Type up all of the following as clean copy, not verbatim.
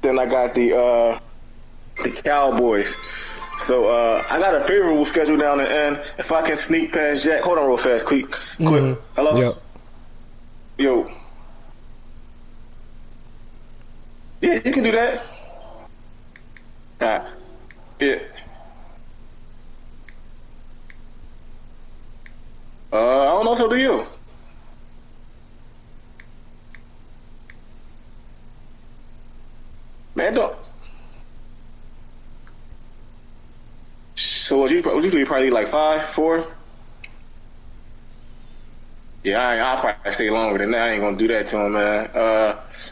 Then I got the Cowboys. So I got a favorable schedule down the end. If I can sneak past Jack, hold on real fast, quick. Hello. Yep. Yo. Yeah, you can do that. Yeah. I don't know, so do you. Man, don't. So would you be probably like 5, 4? Yeah, I'll probably stay longer than that. I ain't gonna do that to him, man.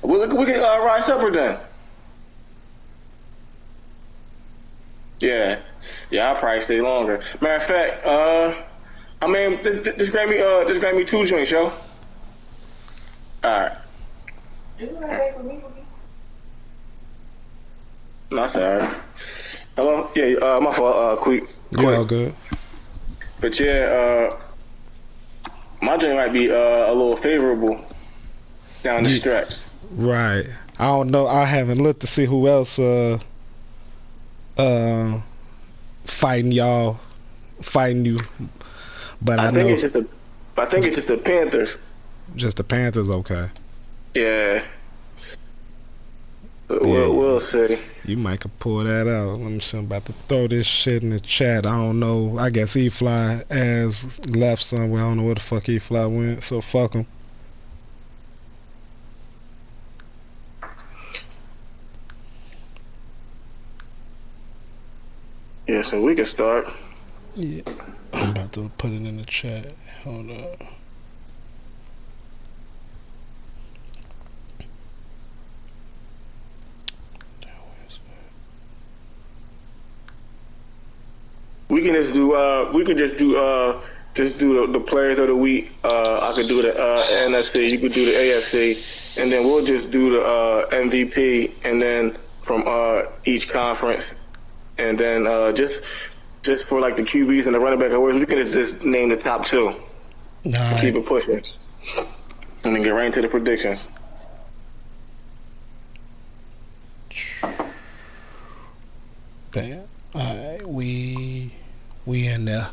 We can ride separate then. Yeah, I'll probably stay longer. Matter of fact, I mean, this got me 2 joints, yo. All right. No, sorry. Hello? Yeah, my fault, quick. Yeah, all good. But yeah, my joint might be a little favorable down the stretch. Right. I don't know. I haven't looked to see who else fighting you. But I think know it's just the Panthers. just the Panthers. Okay. Yeah. Yeah, We'll see. You might could pull that out. Let me see. I'm about to throw this shit in the chat. I don't know. I guess E-Fly has left somewhere. I don't know where the fuck E-Fly went. So fuck him. Yeah, so we can start. Yeah. I'm about to put it in the chat. Hold up. We can just do the players of the week. I could do the NFC, you could do the AFC, and then we'll just do the MVP, and then from each conference, and then just for like the QBs and the running back awards, we can just name the top 2. Right. Keep it pushing, and then get right into the predictions. Damn. Alright, we in there.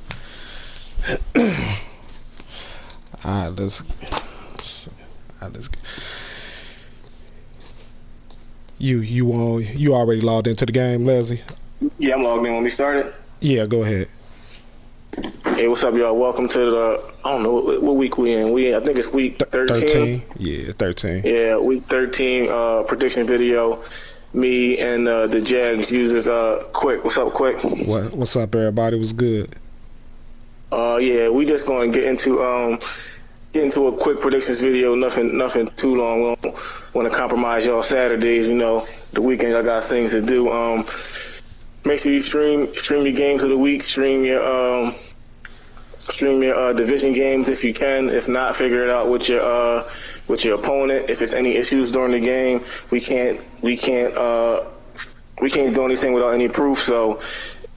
Alright, let's you already logged into the game, Leslie? Yeah, I'm logged in when we started. Yeah, go ahead. Hey, what's up, y'all? Welcome to the, I don't know what week we in. I think it's week 13. Yeah, 13. Yeah, week 13 prediction video. Me and the Jags users. Quick, what's up, Quick? What's up, everybody? What's good? Yeah, we just going to get into a quick predictions video. Nothing too long. We don't want to compromise y'all Saturdays. You know, the weekends I got things to do. Make sure you stream your games of the week. Stream your division games if you can. If not, figure it out with your opponent. If there's any issues during the game, we can't do anything without any proof. So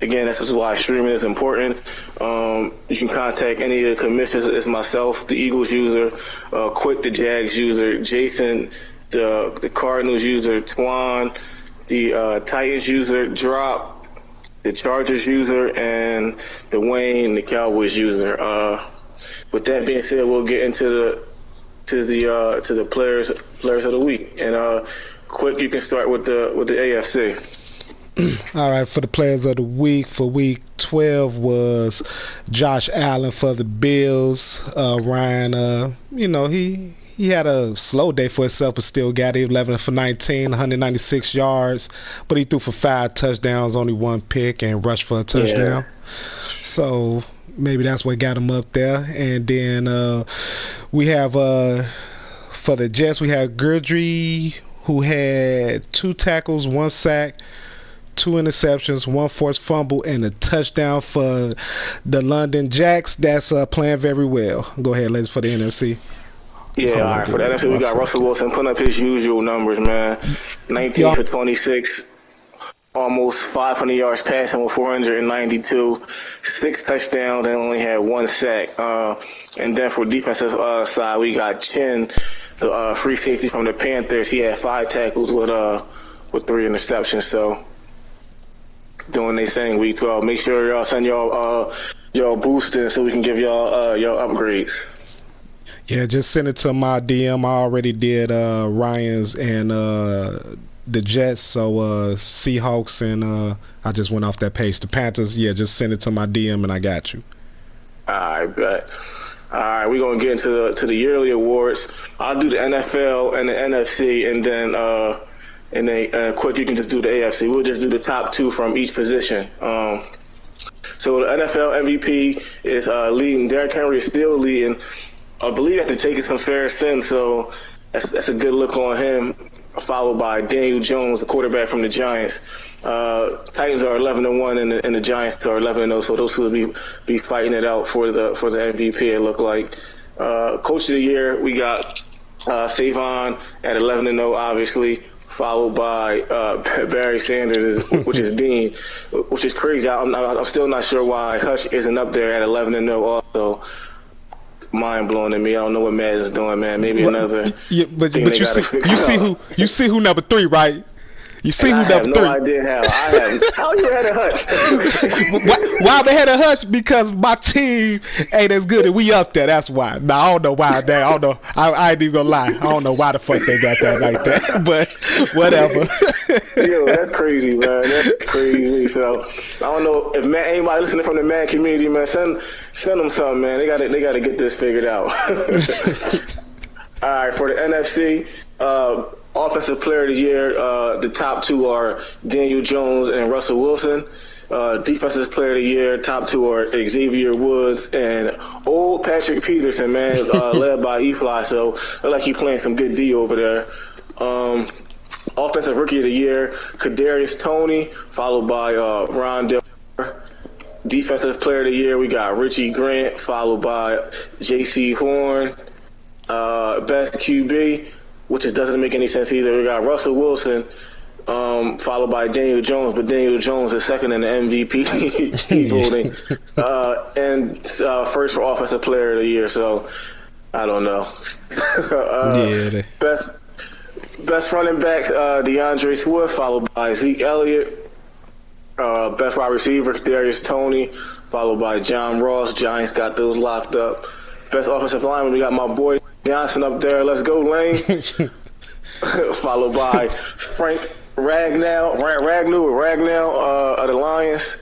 again, this is why streaming is important. You can contact any of the commissioners. It's myself, the Eagles user, Quick, the Jags user, Jason, the Cardinals user, Twan, the Titans user, Drop, the Chargers user, and Dwayne, the Cowboys user. With that being said, we'll get into the players of the week. And Quick, you can start with the AFC. All right, for the players of the week for week 12 was Josh Allen for the Bills. Ryan, he had a slow day for himself, but still got it 11 for 19, 196 yards. But he threw for 5 touchdowns, only 1 pick, and rushed for a touchdown. Yeah. So maybe that's what got him up there. And then we have for the Jets, we had Gurdry, who had 2 tackles, 1 sack, 2 interceptions, 1 forced fumble, and a touchdown for the London Jacks. That's playing very well. Go ahead, ladies, for the NFC. Yeah, all right. For the NFC, we got Russell Wilson putting up his usual numbers, man. 19 for 26, almost 500 yards passing with 492, 6 touchdowns, and only had 1 sack. And then for defensive side, we got Chin, the free safety from the Panthers. He had 5 tackles with with 3 interceptions. So doing their thing week 12. Make sure y'all send y'all boosters so we can give y'all upgrades. Yeah, just send it to my DM. I already did Ryan's and the Jets, so Seahawks, and I just went off that page. The Panthers, yeah, just send it to my DM and I got you. I bet. All right, we're gonna get into the yearly awards. I'll do the NFL and the NFC, and then quick, you can just do the AFC. We'll just do the top 2 from each position. So the NFL MVP is leading. Derrick Henry is still leading. I believe after taking some fair sin, so that's a good look on him. Followed by Daniel Jones, the quarterback from the Giants. Titans are 11-1, and the Giants are 11-0. So those two will be fighting it out for the MVP. It looked like. Coach of the year, we got Savon at 11-0, obviously. Followed by Barry Sanders, which is Dean, which is crazy. I'm still not sure why Hutch isn't up there at 11-0 also. Mind blowing to me. I don't know what Madden's doing, man. Maybe another. Yeah, but you see who number 3, right? You see who number 3? I have no idea how. How you had a Hutch? Why they had a Hutch? Because my team ain't as good, and we up there. That's why. Now I don't know why. I don't know. I ain't even gonna lie. I don't know why the fuck they got that like that. But whatever. Yo, that's crazy, man. That's crazy. So I don't know if anybody listening from the man community, man, send them something, man. They gotta get this figured out. All right, for the NFC. Offensive Player of the Year, the top 2 are Daniel Jones and Russell Wilson. Defensive Player of the Year, top 2 are Xavier Woods and old Patrick Peterson, man, led by E-Fly. So look like he's playing some good D over there. Offensive Rookie of the Year, Kadarius Toney, followed by Rondell. Defensive Player of the Year, we got Richie Grant, followed by J.C. Horn. Best QB, which doesn't make any sense either. We got Russell Wilson, followed by Daniel Jones, but Daniel Jones is second in the MVP voting, and first for Offensive Player of the Year. So I don't know. Best running back, DeAndre Swift, followed by Zeke Elliott. Best wide receiver, Kadarius Toney, followed by John Ross. Giants got those locked up. Best offensive lineman, we got my boy Johnson up there. Let's go, Lane. Followed by Frank Ragnow of the Lions.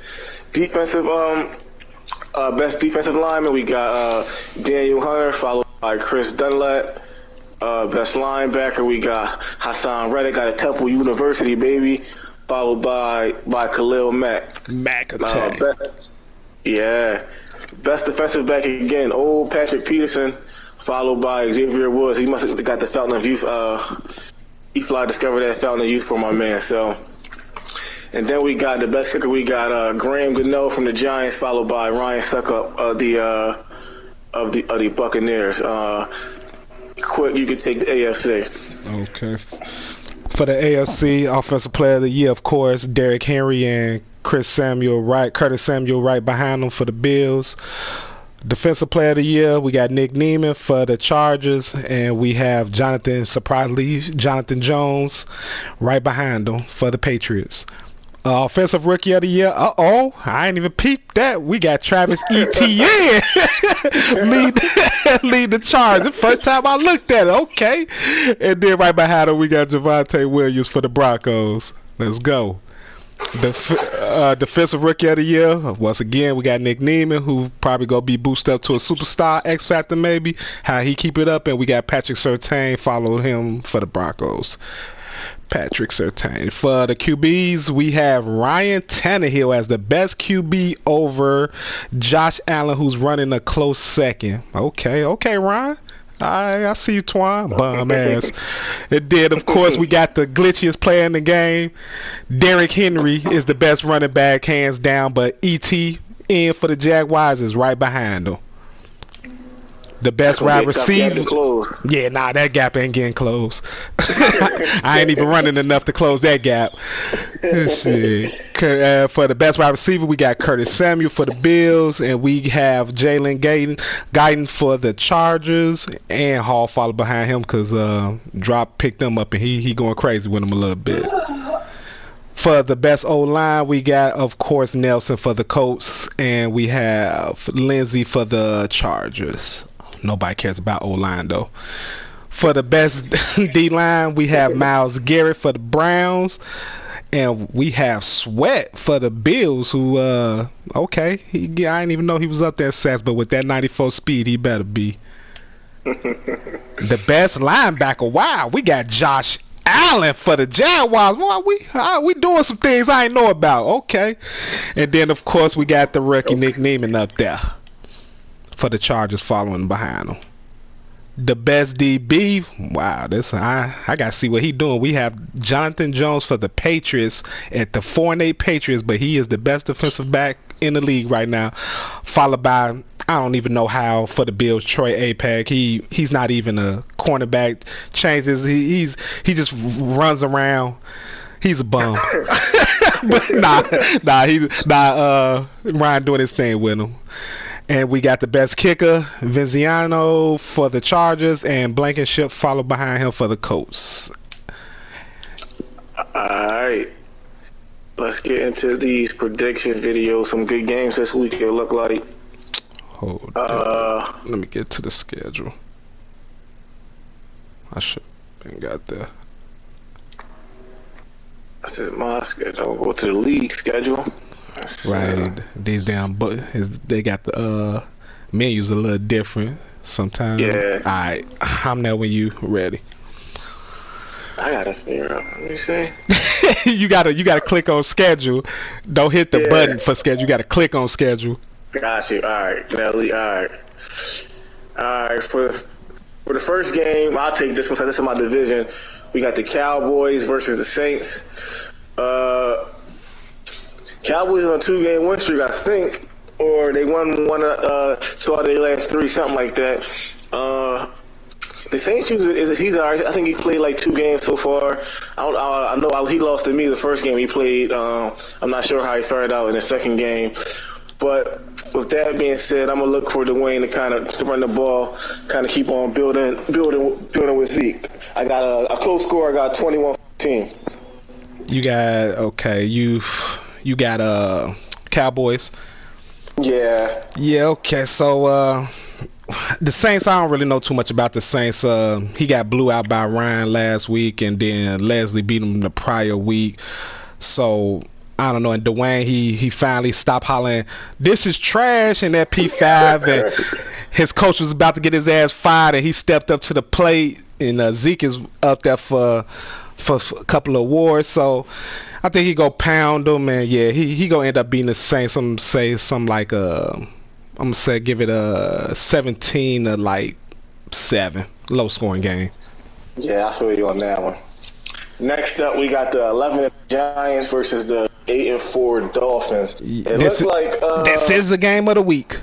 Best defensive lineman, we got Daniel Hunter, followed by Chris Dunlap. Best linebacker, we got Hassan Reddick out of Temple University, baby. Followed by Khalil Mack. Mack attack. Best defensive back again, old Patrick Peterson, followed by Xavier Woods. He must have got the Fountain of Youth. E-Fly discovered that Fountain of Youth for my man. So, and then we got the best kicker. We got Graham Gano from the Giants, followed by Ryan Suckup of the Buccaneers. Quick, you can take the AFC. Okay. For the AFC, Offensive Player of the Year, of course, Derrick Henry and Curtis Samuel right behind them for the Bills. Defensive Player of the Year, we got Nick Neiman for the Chargers, and we have Jonathan Jones right behind him for the Patriots. Offensive Rookie of the Year, I ain't even peeped that. We got Travis Etienne lead the charge. The first time I looked at it, okay. And then right behind him, we got Javonte Williams for the Broncos. Let's go. Defensive Rookie of the Year, once again, we got Nick Neiman, who probably gonna be boosted up to a superstar X Factor maybe. How he keep it up, and we got Patrick Surtain follow him for the Broncos. Patrick Surtain. For the QBs, we have Ryan Tannehill as the best QB over Josh Allen, who's running a close second. Okay, Ryan. I see you, Twan. Bum ass. And then, of course, we got the glitchiest player in the game. Derrick Henry is the best running back, hands down, but E.T. in for the Jaguars is right behind him. The best wide receiver. Yeah, nah, that gap ain't getting closed. I ain't even running enough to close that gap. Shit. For the best wide receiver, we got Curtis Samuel for the Bills, and we have Jalen Guyton for the Chargers, and Hall followed behind him because Drop picked him up, and he going crazy with him a little bit. For the best O-line, we got, of course, Nelson for the Colts, and we have Lindsey for the Chargers. Nobody cares about O-line, though. For the best D-line, we have Myles Garrett for the Browns, and we have Sweat for the Bills, who, okay, I didn't even know he was up there, Sass, but with that 94 speed, he better be. The best linebacker, wow, we got Josh Allen for the Jaguars. Boy, we doing some things I ain't know about. Okay. And then, of course, we got the rookie Nick Neiman up there for the Chargers following behind him. The best DB, wow, I got to see what he doing. We have Jonathan Jones for the Patriots at the 4-8 Patriots, but he is the best defensive back in the league right now, followed by, I don't even know how, for the Bills, Troy Apag. He's not even a cornerback. Changes. He just runs around. He's a bum. But Ryan doing his thing with him. And we got the best kicker, Viziano for the Chargers, and Blankenship followed behind him for the Colts. All right. Let's get into these prediction videos. Some good games this week, it look like. Hold on. Let me get to the schedule. I should have been got there. This is my schedule. Go to the league schedule. Right. These damn they got the menus a little different sometimes. Yeah. Alright. I'm there when you ready. I gotta figure out. Let me see. you gotta click on schedule. Don't hit the button for schedule. You gotta click on schedule. Got you. Alright, Nelly. Alright. For the first game, I'll take this one because this is my division. We got the Cowboys versus the Saints. Cowboys on a 2-game win streak, I think, or they won two out of their last 3, something like that. The Saints, he's all right. I think he played like 2 games so far. I know he lost to me the first game he played. I'm not sure how he fared out in the second game. But with that being said, I'm gonna look for Dwayne to run the ball, kind of keep on building with Zeke. I got a close score. I got 21-14. You got You got Cowboys. Yeah. Yeah, okay. So the Saints, I don't really know too much about the Saints. He got blew out by Ryan last week, and then Leslie beat him the prior week. So I don't know. And Dwayne, he finally stopped hollering, "This is trash," in that P5, and his coach was about to get his ass fired, and he stepped up to the plate, and Zeke is up there for a couple of awards. So I think he go pound them, and yeah, he gonna end up beating the Saints. I'm say something like I'm gonna say give it a 17 to like 7, low scoring game. Yeah, I feel you on that one. Next up, we got the 11 Giants versus the 8-4 Dolphins. Looks like this is the game of the week.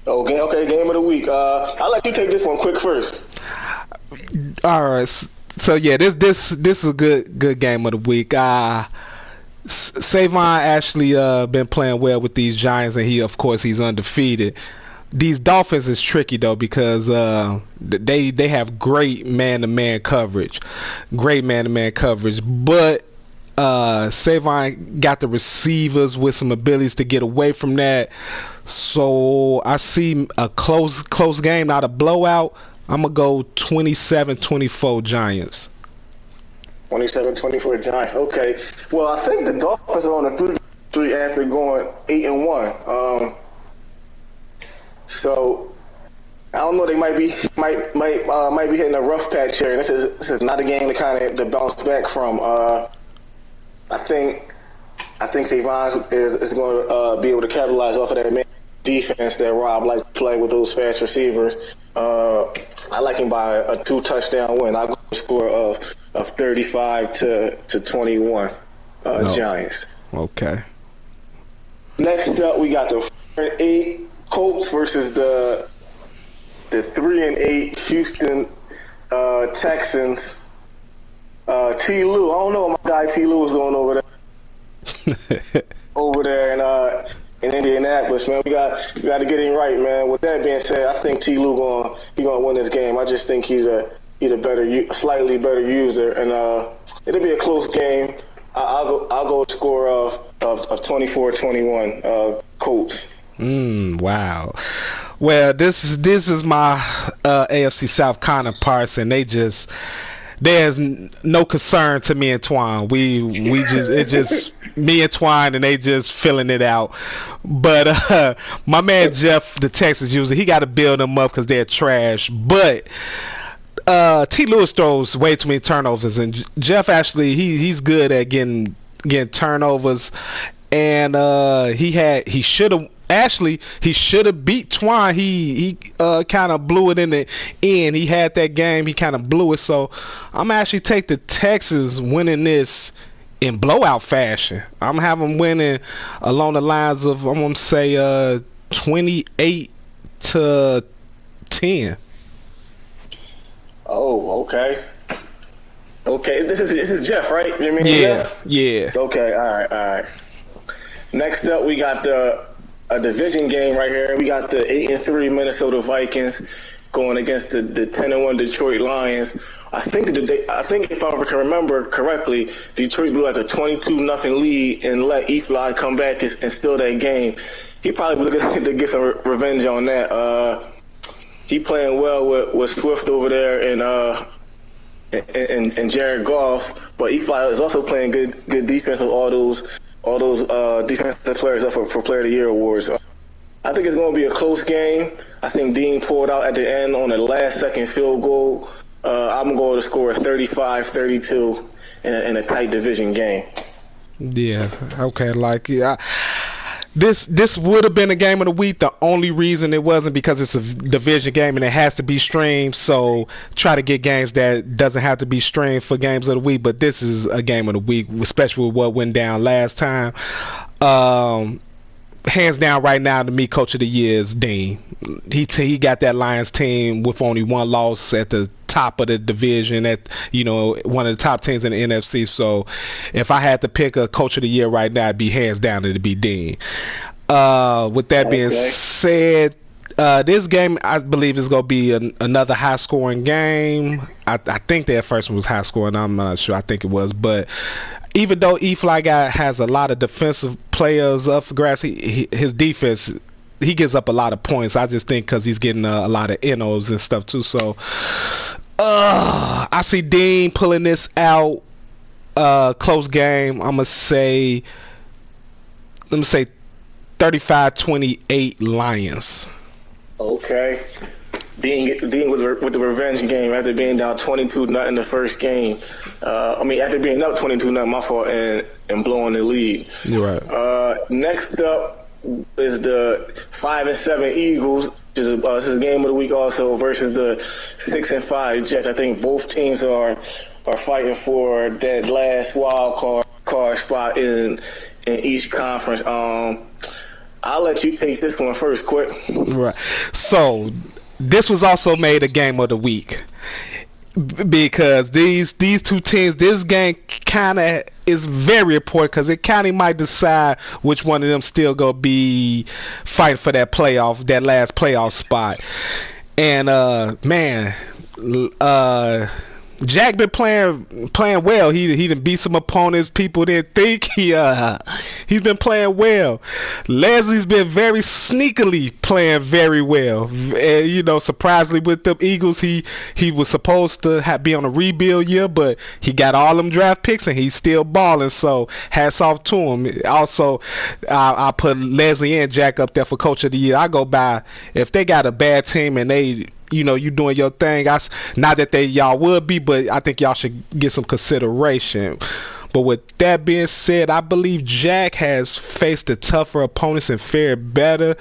Okay, game of the week. I'll let you take this one quick first. All right. So yeah, this is a good game of the week. Savon actually been playing well with these Giants, and he's undefeated. These Dolphins is tricky though because they have great man-to-man coverage, but Savon got the receivers with some abilities to get away from that. So I see a close game, not a blowout. I'm going to go 27-24 Giants. 27-24 Giants. Okay. Well, I think the Dolphins are on a 3 after going 8-1. So I don't know. They might be hitting a rough patch here. This is not a game to bounce back from. I think Savon is going to be able to capitalize off of that man defense that Rob like to play with those fast receivers. I like him by a 2-touchdown win. I'll go a score of 35-21 Giants. Okay. Next up, we got the 8 Colts versus the the 3-8 Houston Texans. T. Lou, I don't know what my guy T. Lou is doing over there in Indianapolis, man. We got to get him right, man. With that being said, I think T. Lou gonna win this game. I just think he's a slightly better user, and it'll be a close game. I'll go score of 24-21 Colts. Wow. Well, this is my AFC South counterparts, and there's no concern to me and Twine. It's just me and Twine, and they just filling it out. But my man Jeff, the Texas user, he got to build them up because they're trash. But T. Lewis throws way too many turnovers, and Jeff actually he's good at getting turnovers, and he should have beat Twine. He kind of blew it in the end. He had that game. He kind of blew it. So I'm actually take the Texans winning this in blowout fashion. I'm having them winning along the lines of, I'm gonna say 28-10. Oh, okay. This is Jeff, right? You mean Yeah, Jeff? yeah. Okay, all right. Next up, we got a division game right here. We got the 8-3 Minnesota Vikings going against the 10-1 Detroit Lions. I think if I can remember correctly, Detroit blew like a 22-0 lead and let Eli come back and steal that game. He probably looking to get some revenge on that. He playing well with Swift over there and Jared Goff, but Eli is also playing good defense with all those defensive players up for Player of the Year awards. I think it's going to be a close game. I think Dean pulled out at the end on the last-second field goal. I'm going to score 35-32 in a tight division game. Yeah. Okay. This would have been a game of the week. The only reason it wasn't because it's a division game and it has to be streamed. So try to get games that doesn't have to be streamed for games of the week. But this is a game of the week, especially with what went down last time. Hands down right now to me, Coach of the Year is Dean. He got that Lions team with only one loss at the top of the division, at one of the top teams in the NFC. So if I had to pick a Coach of the Year right now, it'd be hands down, it'd be Dean. With that being said, this game I believe is going to be another high scoring game. I think that first one was high scoring. I'm not sure. I think it was, but even though E-Fly guy has a lot of defensive players up for grabs, his defense, he gives up a lot of points. I just think because he's getting a lot of NOs and stuff too. So I see Dean pulling this out. Close game. I'm gonna say 35-28 Lions. Okay. Dean with the revenge game after being down 22-0 in the first game. After being up 22-0, my fault, and blowing the lead. You're right. Next up is the 5-7 Eagles. This is a game of the week also versus the 6-5 Jets. I think both teams are fighting for that last wild card spot in each conference. I'll let you take this one first, quick. Right. So this was also made a game of the week because these two teams, this game kind of is very important because it kind of might decide which one of them still gonna be fighting for that last playoff spot. And Jack been playing well. He done beat some opponents people didn't think he's been playing well. Leslie's been very sneakily playing very well. And, surprisingly with the Eagles, he was supposed to be on a rebuild year, but he got all them draft picks and he's still balling. So hats off to him. Also, I put Leslie and Jack up there for Coach of the Year. I go by if they got a bad team and they, you doing your thing. Not that y'all would be, but I think y'all should get some consideration. But with that being said, I believe Jack has faced the tougher opponents and fared better.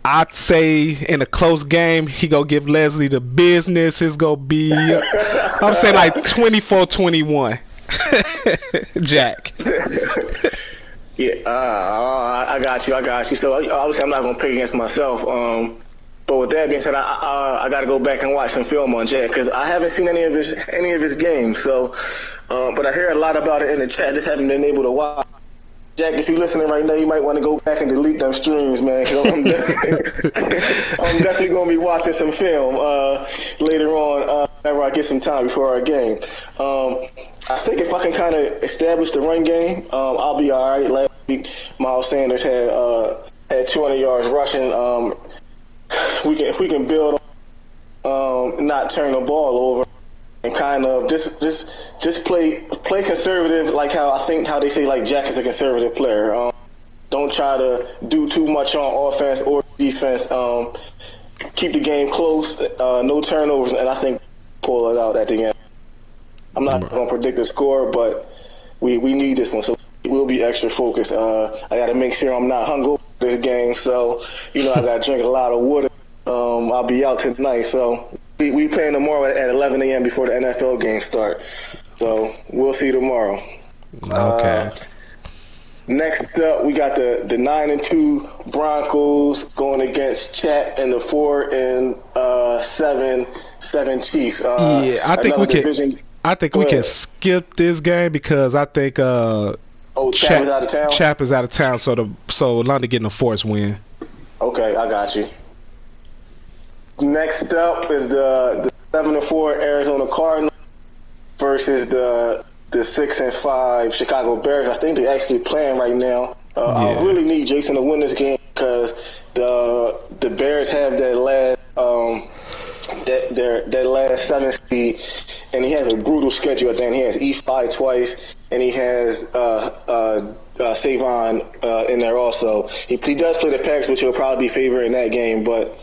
I'd say in a close game, he gonna give Leslie the business. It's gonna be, I'm saying like 24-21. Jack. Yeah, I got you. So obviously, I'm not gonna pick against myself. But with that being said, I got to go back and watch some film on Jack because I haven't seen any of his games. So, but I hear a lot about it in the chat. Just haven't been able to watch. Jack, if you're listening right now, you might want to go back and delete them streams, man. Cause I'm definitely going to be watching some film later on whenever I get some time before our game. I think if I can kind of establish the run game, I'll be all right. Last week, Miles Sanders had 200 yards rushing. If we can build on not turn the ball over and kind of just play conservative, like how they say like Jack is a conservative player. Don't try to do too much on offense or defense. Keep the game close, no turnovers, and I think pull it out at the end. I'm not going to predict the score, but we need this one, so we'll be extra focused. I got to make sure I'm not hungover this game, so I got to drink a lot of water. I'll be out tonight, so we playing tomorrow at 11 a.m. before the NFL game start. So we'll see tomorrow. Okay. Next up, we got the 9-2 Broncos going against Chat and the 4-7 Chiefs. I think we can. I think we can skip this game because I think Chap is out of town. Chap is out of town, so London getting a forced win. Okay, I got you. Next up is the 7-4 Arizona Cardinals versus the 6-5 Chicago Bears. I think they're actually playing right now. I really need Jason to win this game because the Bears have that last 7 seed, and he has a brutal schedule. Then he has E5 twice, and he has Savon in there also. He does play the Packers, which he'll probably be favored in that game, but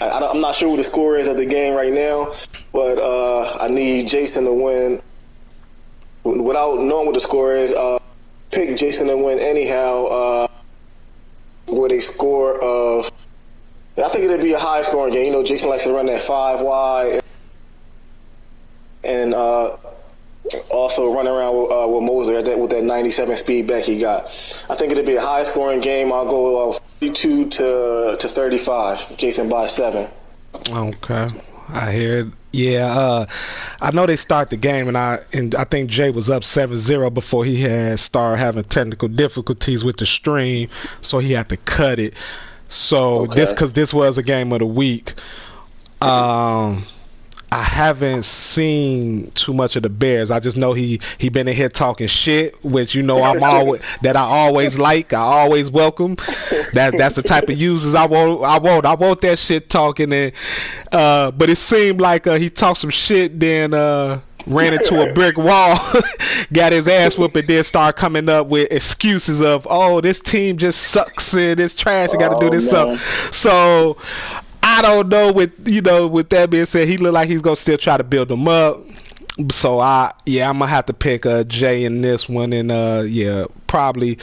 I'm not sure what the score is of the game right now. But I need Jason to win. Without knowing what the score is, pick Jason to win anyhow with a score of, I think it'll be a high scoring game. Jason likes to run that 5 wide and also run around with Mosley with that 97 speed back he got. I think it'll be a high scoring game. I'll go 42 to 35. Jason by 7. Okay. I hear it. Yeah, I know they start the game, and I think Jay was up 7-0 before he had started having technical difficulties with the stream, so he had to cut it. So this was a game of the week. I haven't seen too much of the Bears. I just know he been in here talking shit, which I always like. I always welcome. That's the type of users I want. I want that shit talking. And but it seemed like he talked some shit, then ran into a brick wall, got his ass whooped, and then started coming up with excuses of, this team just sucks and it's trash. I got to do this stuff. So I don't know. With that being said, he looked like he's gonna still try to build them up. So I'm gonna have to pick Jay in this one, and probably.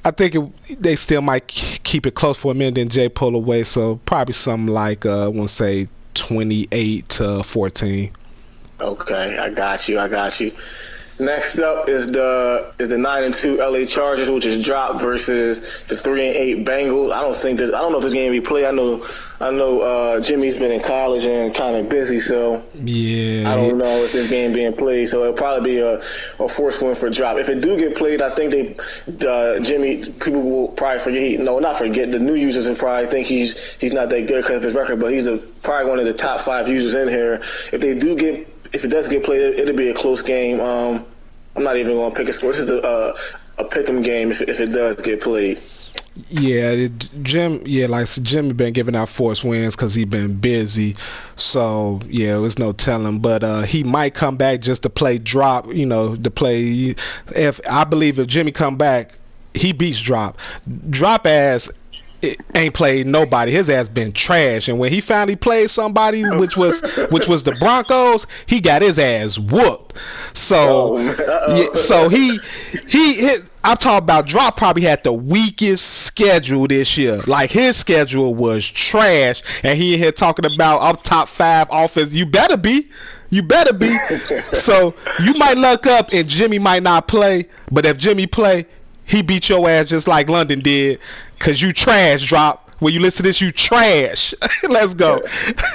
I think they still might keep it close for a minute, then Jay pull away. So probably something like I want to say 28-14. Okay, I got you. Next up is the 9-2 LA Chargers, which is dropped, versus the 3-8 Bengals. I don't know if this game will be played. I know Jimmy's been in college and kind of busy, so I don't know if this game being played. So it'll probably be a forced win for drop. If it do get played, I think people will probably forget. No, not forget. The new users will probably think he's not that good because of his record, but he's probably one of the top 5 users in here. If it does get played, it'll be a close game. I'm not even going to pick a score. This is a pick'em game if it does get played. Yeah, Jimmy been giving out forced wins because he been busy. So it was no telling. But he might come back just to play drop. To play. If Jimmy come back, he beats drop. Drop ass. It ain't played nobody. His ass been trash, and when he finally played somebody, which was the Broncos, he got his ass whooped. So I'm talking about drop probably had the weakest schedule this year. Like his schedule was trash, and he in here talking about I'm top 5 offense. You better be. So you might luck up, and Jimmy might not play. But if Jimmy play, he beat your ass just like London did. Cause you trash drop. When you listen to this, you trash. Let's go.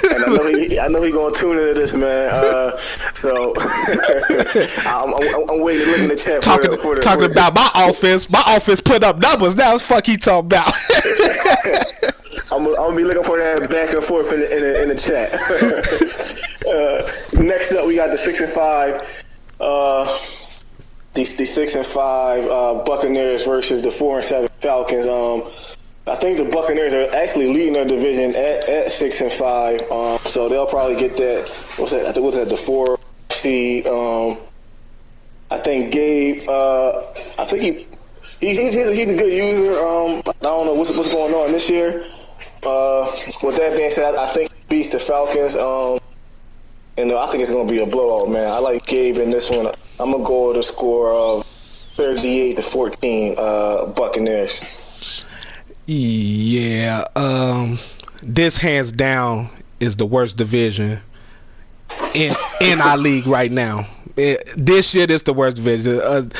And I know he gonna tune into this, man. So I'm waiting to look in the chat talking about my offense. My offense put up numbers. Now, what the fuck he talking about? I'm gonna be looking for that back and forth in the chat. Next up, we got the 6-5. The 6-5 Buccaneers versus the 4-7 Falcons. I think the Buccaneers are actually leading their division at 6-5. So they'll probably get that. What's that? The 4 seed. I think Gabe. I think he's a good user. I don't know what's going on this year. With that being said, I think he beats the Falcons. And I think it's going to be a blowout, man. I like Gabe in this one. I'm going to go with a score of 38-14 Buccaneers. Yeah. This hands down is the worst division in our league right now. This year, this the worst division.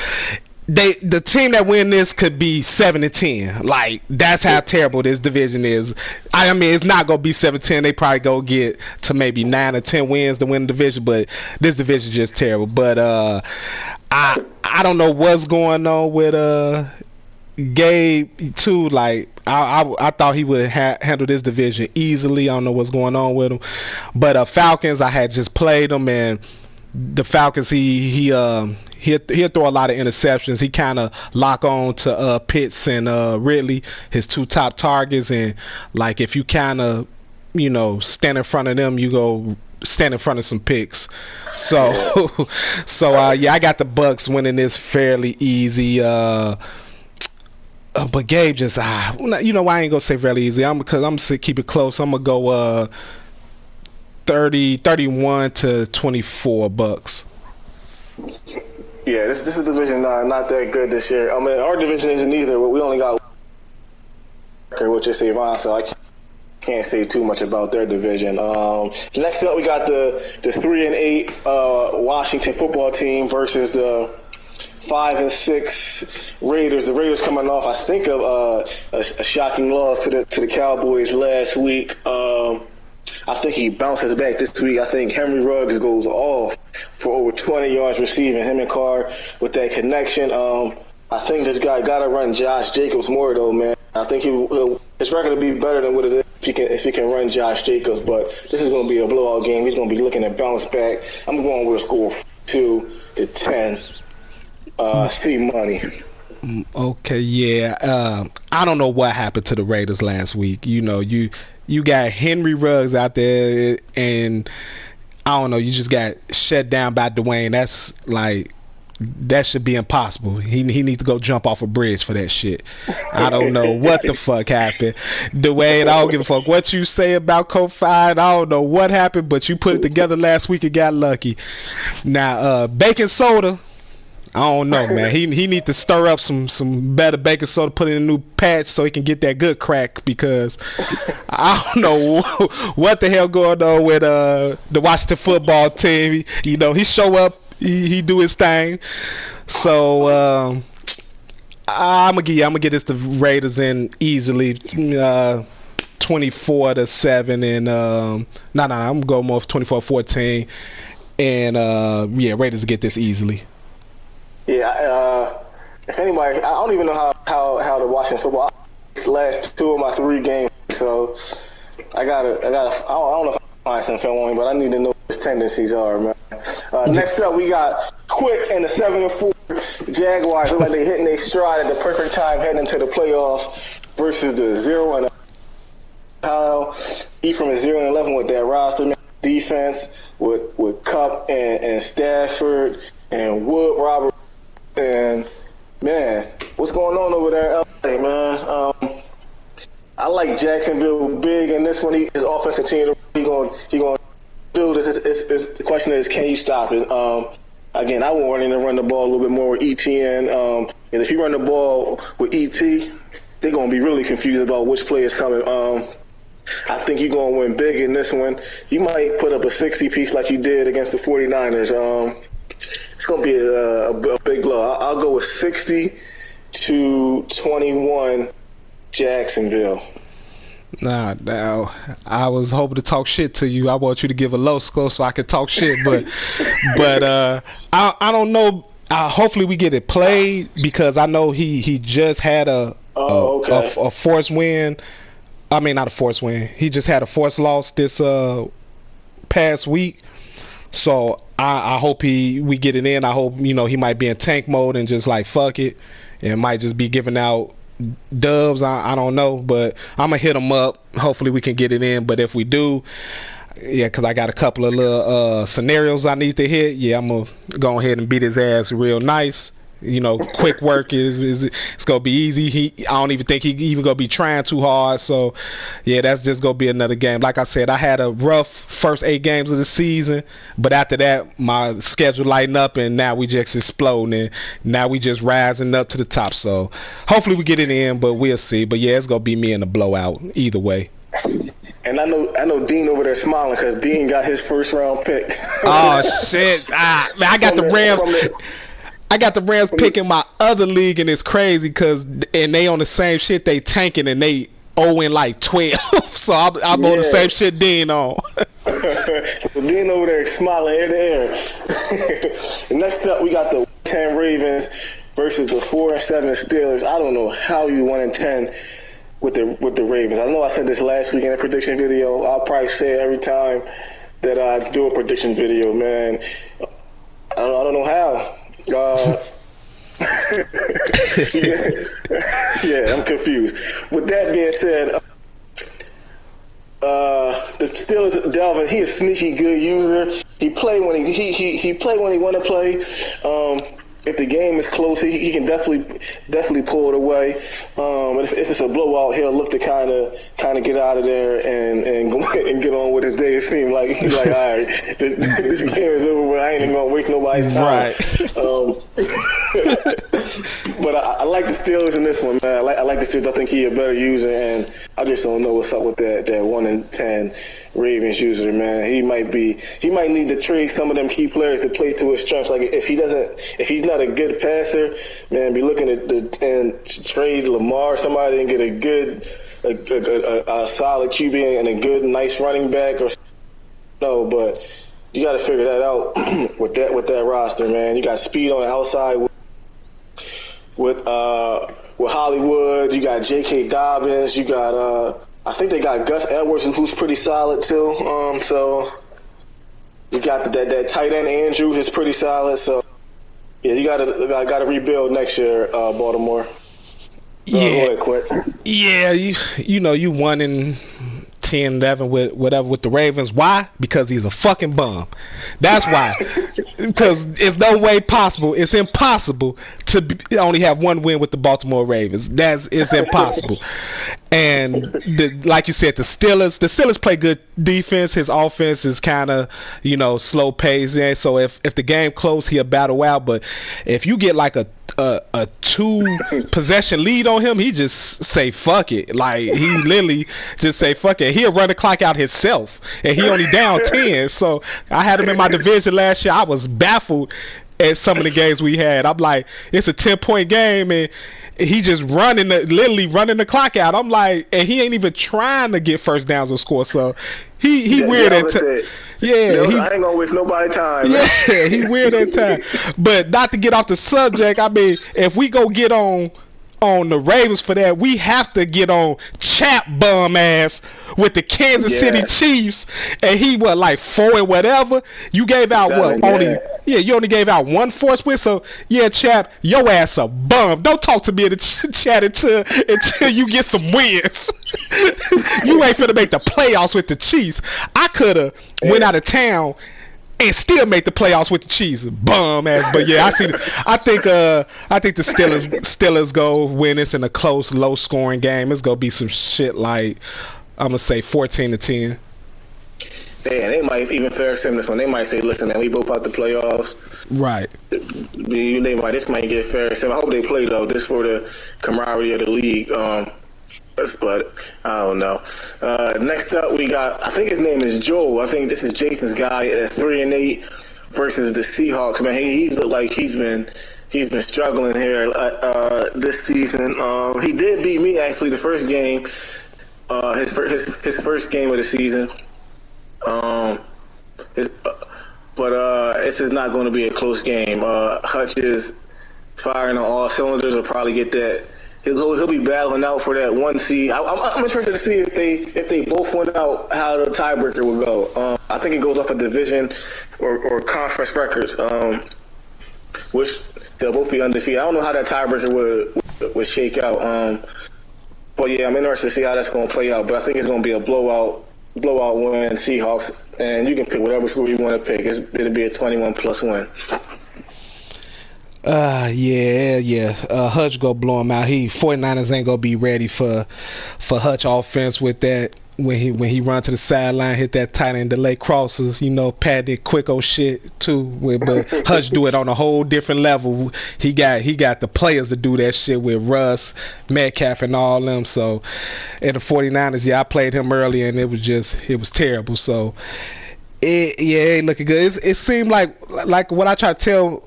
The team that win this could be 7-10. Like, that's how terrible this division is. I mean, it's not gonna be 7-10. They probably go get to maybe 9 or 10 wins to win the division, but this division is just terrible. But I don't know what's going on with Gabe too. Like, I thought he would handle this division easily. I don't know what's going on with him. But Falcons, I had just played them, and the Falcons, he'll throw a lot of interceptions. He kind of lock on to Pitts and Ridley, his 2 top targets. And, like, if you kind of, stand in front of them, you go stand in front of some picks. So, yeah, I got the Bucs winning this fairly easy. But Gabe just, why I ain't going to say fairly easy. Because I'm going to keep it close. I'm going to go 31-24 Bucs. Yeah, this is division not that good this year. I mean, our division isn't either, but we only got which is Savon, so I can't say too much about their division. Next up, we got the 3-8 Washington football team versus the 5-6 Raiders. The Raiders coming off, I think, of a shocking loss to the Cowboys last week. I think he bounces back this week. I think Henry Ruggs goes off for over 20 yards receiving. Him and Carr with that connection. I think this guy got to run Josh Jacobs more, though, man. I think his record will be better than what it is if he can run Josh Jacobs. But this is going to be a blowout game. He's going to be looking to bounce back. I'm going with a score of 2-10. See money. Okay, yeah. I don't know what happened to the Raiders last week. You got Henry Ruggs out there, and I don't know, you just got shut down by Dwayne. That's like, that should be impossible. He needs to go jump off a bridge for that shit. I don't know what the fuck happened. Dwayne, I don't give a fuck what you say about Kofi. I don't know what happened, but you put it together last week and got lucky. Now, baking soda, I don't know, man. He need to stir up some better baking soda, put in a new patch so he can get that good crack, because I don't know what the hell going on with the Washington football team. He show up, he do his thing. So I'm gonna get this the Raiders in easily, 24-7, and I'm gonna go more 24-14, and yeah, Raiders get this easily. Yeah, if anybody, I don't even know how the Washington football last 2 of my 3 games. So I don't know if I can find some film on him, but I need to know what his tendencies are, man. Next up, we got Quick and the 7-4 Jaguars. Look like they hitting their stride at the perfect time heading into the playoffs versus the 0-11 Kyle. Ephraim is 0-11 with that roster, man. Defense with Kupp and Stafford and Wood, Robert. And man, what's going on over there in LA, man? I like Jacksonville big in this one. His offensive team, he going to do this. The question is, can you stop it? Again, I want him to run the ball a little bit more with ETN. And if you run the ball with ET, they're going to be really confused about which play is coming. I think you're going to win big in this one. You might put up a 60 piece like you did against the 49ers. It's going to be a big blow. I'll go with 60-21 Jacksonville. Nah, now I was hoping to talk shit to you. I want you to give a low score so I can talk shit, but I don't know. Hopefully we get it played because I know he just had Oh, okay. a forced win. I mean, not a forced win. He just had a forced loss this past week. So I hope we get it in. I hope he might be in tank mode and just like fuck it, and might just be giving out dubs. I don't know, but I'm gonna hit him up. Hopefully we can get it in. But if we do, yeah, because I got a couple of little scenarios I need to hit. Yeah, I'm gonna go ahead and beat his ass real nice. Quick work is it's gonna be easy. I don't even think he even gonna be trying too hard. So, yeah, that's just gonna be another game. Like I said, I had a rough first 8 games of the season, but after that, my schedule lightened up, and now we just exploding, and now we just rising up to the top. So, hopefully we get it in, but we'll see. But yeah, it's gonna be me in the blowout either way. And I know Dean over there smiling because Dean got his first round pick. Oh shit! Man, I got the Rams. I got the Rams picking my other league, and it's crazy and they on the same shit. They tanking and they 0-12. So I'm on the same shit Dean on. So Dean over there smiling ear to ear. Next up, we got the 10 Ravens versus the 4-7 Steelers. I don't know how you 1-10 with the Ravens. I know I said this last week in a prediction video. I'll probably say it every time that I do a prediction video, man. I don't know how. Yeah, I'm confused. With that being said, the Steelers, Dalvin, he is a sneaky good user. He play when he play when he want to play. If the game is close, he can definitely pull it away. If it's a blowout, he'll look to kind of get out of there and go and get on with his day. It seems like he's like, all right, this game is over, but I ain't even gonna waste nobody's time. Right. But I like the Steelers in this one, man. I like the Steelers. I think he's a better user, and I just don't know what's up with that 1-10 Ravens user, man. He might need to trade some of them key players to play to his strengths. Like if he's not a good passer, man, be looking at trade Lamar, somebody, and get a solid QB and a good nice running back or no, but you got to figure that out with that roster, man. You got speed on the outside with Hollywood. You got J.K. Dobbins. You got I think they got Gus Edwards, who's pretty solid too. So you got that tight end Andrews is pretty solid. So yeah, you gotta rebuild next year, Baltimore. Yeah, quick. Yeah, you 1-10, 11 with the Ravens. Why? Because he's a fucking bum. That's why. Because it's no way possible. It's impossible to only have one win with the Baltimore Ravens. It's impossible. And like you said, the Steelers play good defense. His offense is kind of slow paced. And so if the game close, he'll battle out. But if you get like a 2 possession lead on him, he just say fuck it. Like he literally just say fuck it. He'll run the clock out himself, and he only down 10. So I had him in my division last year. I was baffled at some of the games we had. I'm like, it's a 10-point game, and he just literally running the clock out. I'm like, and he ain't even trying to get first downs or score. So he weird at times. Yeah, I ain't gonna waste nobody's time. Yeah, he weird at times. But not to get off the subject, I mean, if we go get on the Ravens for that, we have to get on Chap bum ass with the Kansas City Chiefs, and he was like 4 and whatever. You gave out you only gave out 1 forced win. So yeah, Chap, your ass a bum. Don't talk to me in the chat until you get some wins. You ain't finna make the playoffs with the Chiefs. I coulda went out of town and still make the playoffs with the Chiefs. Bum ass. But yeah, I think the Steelers go win this in a close, low scoring game. It's gonna be some shit like, I'm gonna say 14-10. Yeah, they might even fair sim this one. They might say, listen, man, we both out the playoffs. Right. This might get fair sim. I hope they play though. This for the camaraderie of the league. But I don't know. Next up, we got, I think his name is Joel. I think this is Jason's guy at 3-8 versus the Seahawks. Man, he looked like he's been struggling here this season. He did beat me actually the first game. his first game of the season. Um, his, but this is not going to be a close game. Hutch is firing on all cylinders. Will probably get that. He'll be battling out for that 1 seed. I'm interested to see if they both went out, how the tiebreaker will go. I think it goes off a division or conference records, which they'll both be undefeated. I don't know how that tiebreaker would shake out. But yeah, I'm interested to see how that's going to play out. But I think it's going to be a blowout win, Seahawks, and you can pick whatever score you want to pick. It'll be a 21+ win. Hutch go blow him out. 49ers ain't gonna be ready for Hutch offense with that. When he run to the sideline, hit that tight end delay crosses, Pat did quick old shit too. But Hutch do it on a whole different level. He got the players to do that shit with Russ, Metcalf, and all them. So at the 49ers, I played him earlier and it was terrible. So it ain't looking good. It seemed like what I try to tell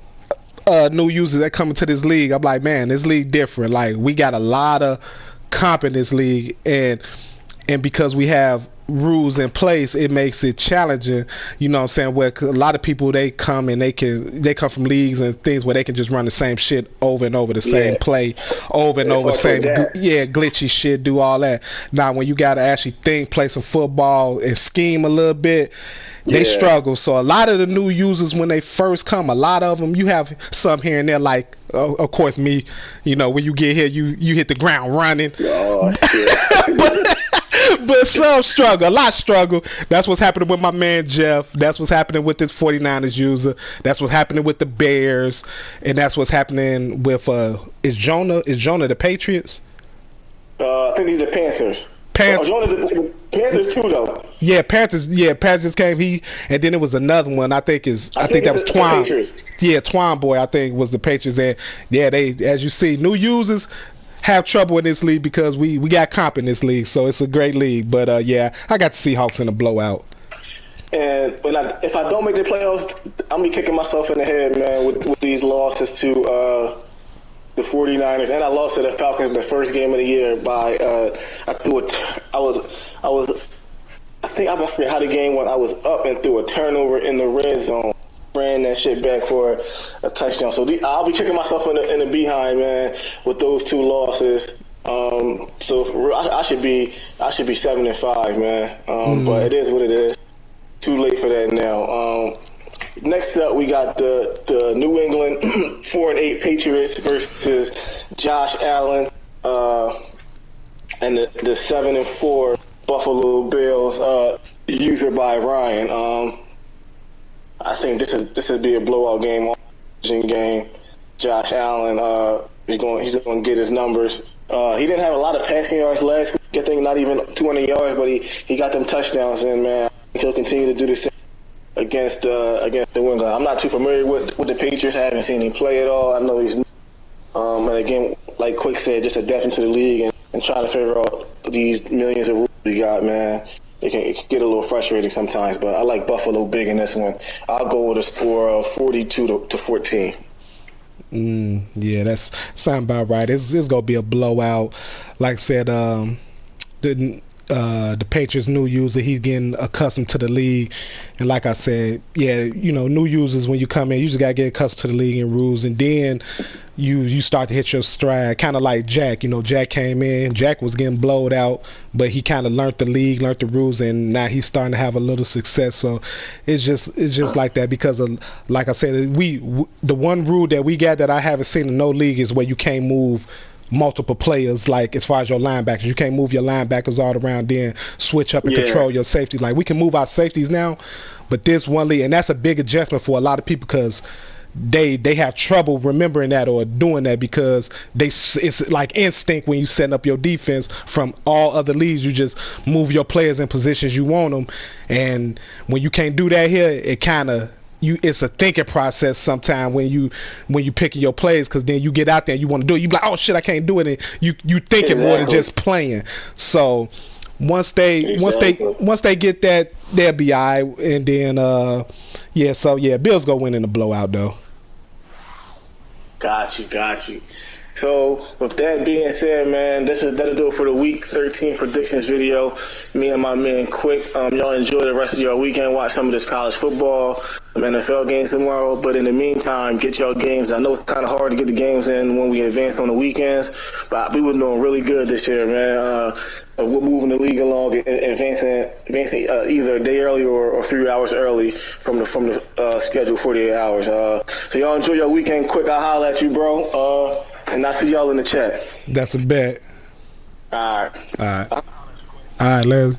new users that come into this league, I'm like, man, this league different. Like, we got a lot of comp in this league, and because we have rules in place, it makes it challenging. You know what I'm saying? Where a lot of people, they come from leagues and things where they can just run the same shit over and over, the same play over and over, same glitchy shit, do all that. Now, when you got to actually play some football and scheme a little bit, they struggle. So a lot of the new users, when they first come, a lot of them, you have some here and there, like, of course, me, when you get here, you hit the ground running. Oh, shit. but some struggle, a lot struggle. That's what's happening with my man Jeff. That's what's happening with this 49ers user. That's what's happening with the Bears. And that's what's happening with, is Jonah the Patriots? I think he's the Panthers. Panthers too, though. Panthers came. And then it was another one. I think that was Twine. Yeah, Twine boy, I think was the Patriots. And they, as you see, new users have trouble in this league because we got comp in this league, so it's a great league. But I got the Seahawks in a blowout. And if I don't make the playoffs, I'm gonna be kicking myself in the head, man, with these losses to the 49ers, and I lost to the Falcons in the first game of the year by I forget how the game went. I was up and threw a turnover in the red zone, ran that shit back for a touchdown. So I'll be kicking myself in the behind, man, with those two losses. So I should be 7-5, man. But it is what it is. Too late for that now. Next up, we got the New England 4-8 Patriots versus Josh Allen and the 7-4 Buffalo Bills. User by Ryan. I think this would be a blowout game. Josh Allen he's going to get his numbers. He didn't have a lot of passing yards last week. I think not even 200 yards, but he got them touchdowns in, man. He'll continue to do the same against New England. I'm not too familiar with the Patriots. I haven't seen him play at all. I know he's and again, like Quick said, just adapting to the league and trying to figure out these millions of rules we got, man. It can get a little frustrating sometimes, but I like Buffalo big in this one. I'll go with a score of 42-14. Yeah, that's sound about right. It's gonna be a blowout. Like I said, the Patriots new user, he's getting accustomed to the league, and like I said, new users, when you come in, you just gotta get accustomed to the league and rules, and then you start to hit your stride, kind of like Jack. Jack came in, Jack was getting blowed out, but he kind of learned the league, learned the rules, and now he's starting to have a little success. So it's just like that, because of, like I said, the one rule that we got that I haven't seen in no league is where you can't move multiple players. Like, as far as your linebackers, you can't move your linebackers all around, then switch up and control your safety. Like, we can move our safeties now, but this one league, and that's a big adjustment for a lot of people, because they have trouble remembering that or doing that, because it's like instinct when you setting up your defense. From all other leagues, you just move your players in positions you want them, and when you can't do that here, it kind of it's a thinking process sometimes when you picking your plays, because then you get out there and you want to do it, you be like, oh shit, I can't do it, and you thinking more than just playing. So once they get that, they'll be all right. And then Bills go win in the blowout though. Got you. So with that being said, man, that'll do it for the Week 13 predictions video. Me and my man Quick. Y'all enjoy the rest of your weekend. Watch some of this college football, some NFL games tomorrow. But in the meantime, get your games. I know it's kind of hard to get the games in when we advance on the weekends, but we were doing really good this year, man. We're moving the league along, advancing either a day early or 3 hours early from the scheduled 48 hours. So y'all enjoy your weekend. Quick, I'll holler at you, bro. And I'll see y'all in the chat. That's a bet. All right. All right. All right, Les.